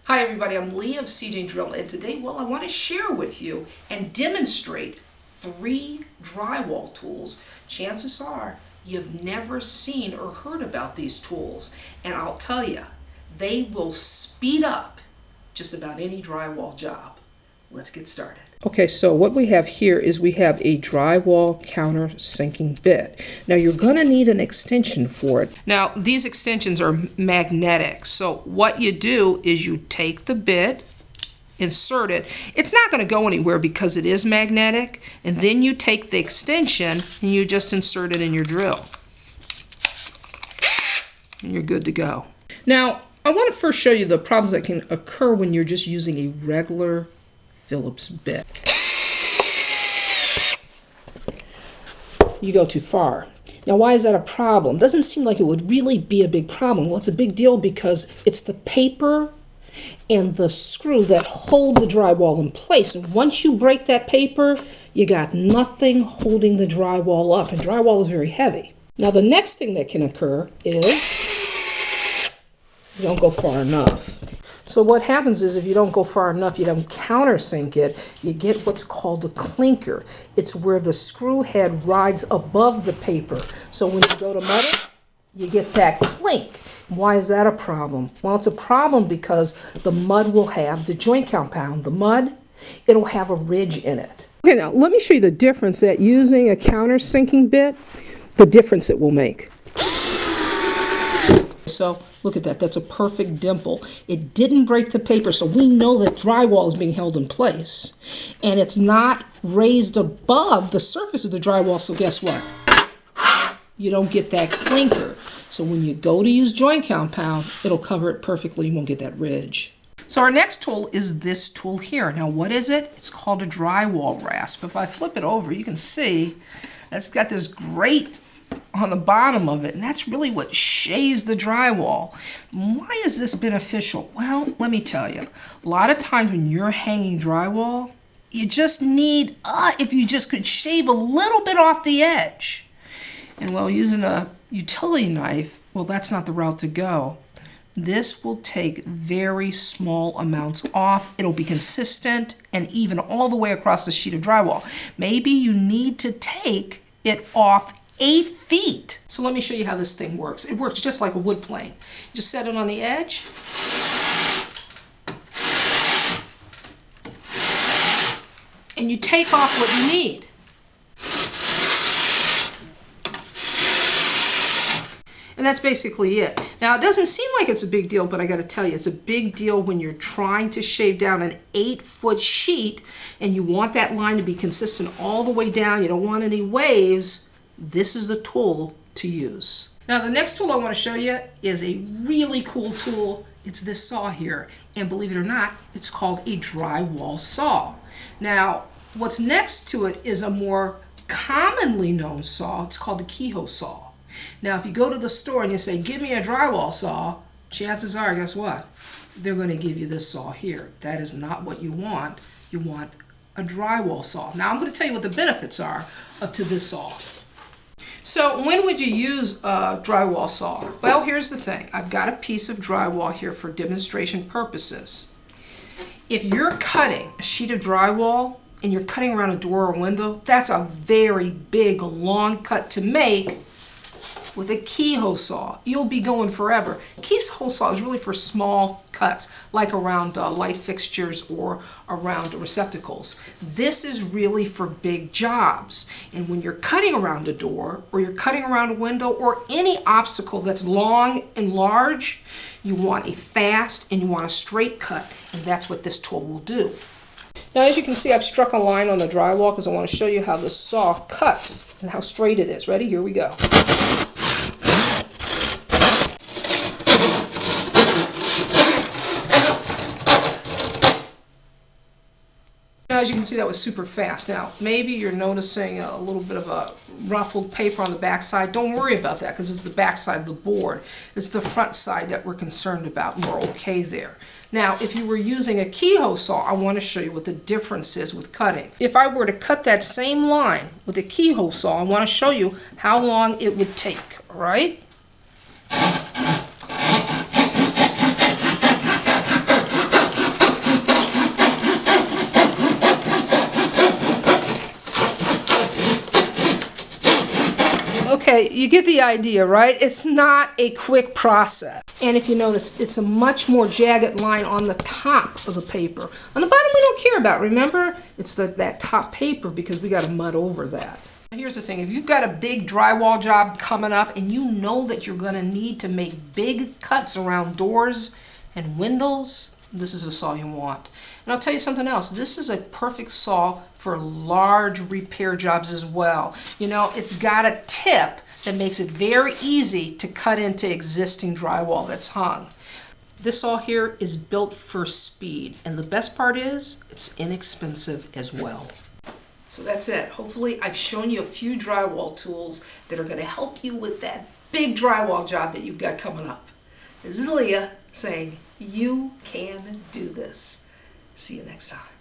Hi everybody, I'm Leah of seejanedrill, and today, I want to share with you and demonstrate 3 drywall tools. Chances are you've never seen or heard about these tools, and I'll tell you, they will speed up just about any drywall job. Let's get started. Okay, so what we have here is we have a drywall countersinking bit. Now you're going to need an extension for it. Now these extensions are magnetic, so what you do is you take the bit, insert it. It's not going to go anywhere because it is magnetic, and then you take the extension and you just insert it in your drill. And you're good to go. Now I want to first show you the problems that can occur when you're just using a regular Phillips bit. You go too far. Now why is that a problem? Doesn't seem like it would really be a big problem. Well, it's a big deal because it's the paper and the screw that hold the drywall in place. And once you break that paper, you got nothing holding the drywall up. And drywall is very heavy. Now the next thing that can occur is you don't go far enough. So what happens is if you don't go far enough, you don't countersink it, you get what's called a clinker. It's where the screw head rides above the paper. So when you go to mud it, you get that clink. Why is that a problem? Well, it's a problem because the mud will have the joint compound. The mud, it'll have a ridge in it. Okay, now let me show you the difference that using a countersinking bit, the difference it will make. So look at that, that's a perfect dimple. It didn't break the paper, so we know that drywall is being held in place. And it's not raised above the surface of the drywall, so guess what? You don't get that clinker. So when you go to use joint compound, it'll cover it perfectly, you won't get that ridge. So our next tool is this tool here. Now what is it? It's called a Drywall Grasp. If I flip it over, you can see it's got this grate on the bottom of it, and that's really what shaves the drywall. Why is this beneficial? Well, let me tell you, a lot of times when you're hanging drywall, you just need, if you just could shave a little bit off the edge. And well, using a utility knife, well, that's not the route to go. This will take very small amounts off. It'll be consistent and even all the way across the sheet of drywall. Maybe you need to take it off 8 feet. So let me show you how this thing works. It works just like a wood plane. Just set it on the edge. And you take off what you need. And that's basically it. Now, it doesn't seem like it's a big deal, but I got to tell you, it's a big deal when you're trying to shave down an 8-foot sheet and you want that line to be consistent all the way down. You don't want any waves. This is the tool to use. Now the next tool I want to show you is a really cool tool. It's this saw here, and believe it or not, it's called a drywall saw. Now what's next to it is a more commonly known saw. It's called the keyhole saw. Now if you go to the store and you say, give me a drywall saw, chances are, guess what? They're going to give you this saw here. That is not what you want. You want a drywall saw. Now I'm going to tell you what the benefits are to this saw. So when would you use a drywall saw? Well, here's the thing. I've got a piece of drywall here for demonstration purposes. If you're cutting a sheet of drywall and you're cutting around a door or window, that's a very big, long cut to make. With a keyhole saw, you'll be going forever. Keyhole saw is really for small cuts, like around light fixtures or around receptacles. This is really for big jobs. And when you're cutting around a door, or you're cutting around a window, or any obstacle that's long and large, you want a fast and you want a straight cut, and that's what this tool will do. Now, as you can see, I've struck a line on the drywall because I want to show you how the saw cuts and how straight it is. Ready? Here we go. As you can see, that was super fast. Now, maybe you're noticing a little bit of a ruffled paper on the back side. Don't worry about that because it's the back side of the board. It's the front side that we're concerned about, and we're okay there. Now, if you were using a keyhole saw, I want to show you what the difference is with cutting. If I were to cut that same line with a keyhole saw, I want to show you how long it would take, all right? you get the idea, right? It's not a quick process. And if you notice, it's a much more jagged line on the top of the paper. On the bottom we don't care about, remember? It's that top paper because we got to mud over that. Here's the thing, if you've got a big drywall job coming up and you know that you're going to need to make big cuts around doors and windows, this is a saw you want. And I'll tell you something else, this is a perfect saw for large repair jobs as well. You know, it's got a tip that makes it very easy to cut into existing drywall that's hung. This saw here is built for speed, and the best part is it's inexpensive as well. So that's it. Hopefully I've shown you a few drywall tools that are going to help you with that big drywall job that you've got coming up. This is Leah saying you can do this. See you next time.